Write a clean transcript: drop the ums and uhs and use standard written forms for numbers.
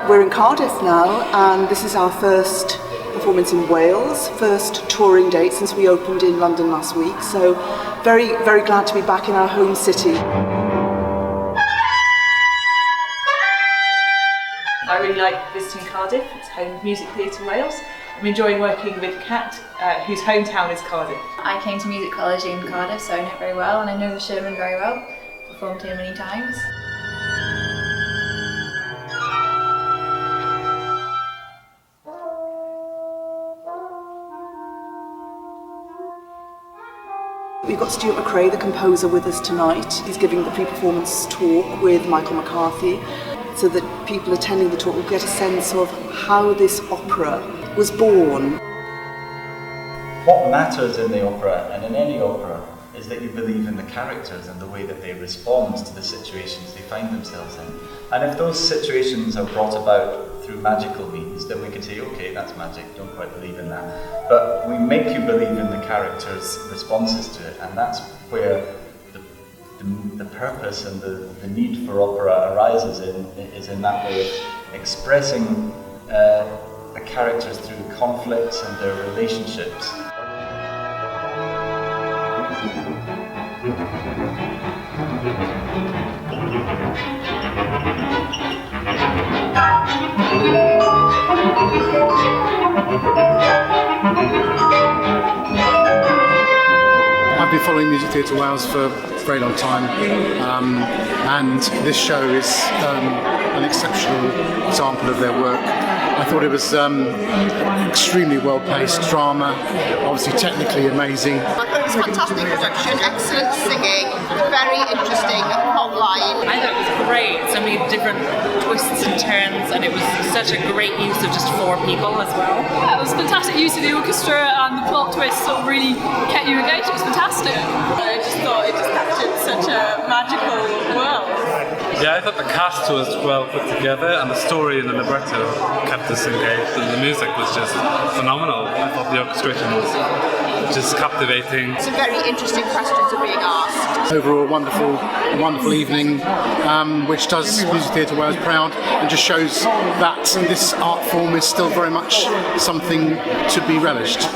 We're in Cardiff now, and this is our first performance in Wales, first touring date since we opened in London last week, so very, very glad to be back in our home city. I really like visiting Cardiff. It's home of Music Theatre Wales. I'm enjoying working with Kat, whose hometown is Cardiff. I came to music college in Cardiff, so I know it very well, and I know the Sherman very well. Performed here many times. We've got Stuart MacRae, the composer, with us tonight. He's giving the pre-performance talk with Michael McCarthy, so that people attending the talk will get a sense of how this opera was born. What matters in the opera, and in any opera, is that you believe in the characters and the way that they respond to the situations they find themselves in. And if those situations are brought about through magical means, then we can say, okay, that's magic, don't quite believe in that. But we make you believe in the characters' responses to it, and that's where the purpose and the need for opera arises is in that way of expressing the characters through conflicts and their relationships. I've been following Music Theatre Wales for a very long time, and this show is an exceptional example of their work. I thought it was extremely well-paced drama, obviously technically amazing. I thought it was fantastic production, excellent singing, very interesting plot line. I thought it was great, so many different twists and turns, and it was such a great use of just 4 people as well. It was fantastic use of the orchestra, and the plot twist sort of really kept you engaged. It was fantastic. I just thought it just captured such a magical world. Yeah, I thought the cast was well put together, and the story and the libretto kept us engaged, and the music was just phenomenal. I thought the orchestration was just captivating. Some very interesting questions are being asked. Overall, a wonderful evening, which does Music Theatre Wales proud, and just shows that this art form is still very much something to be relished.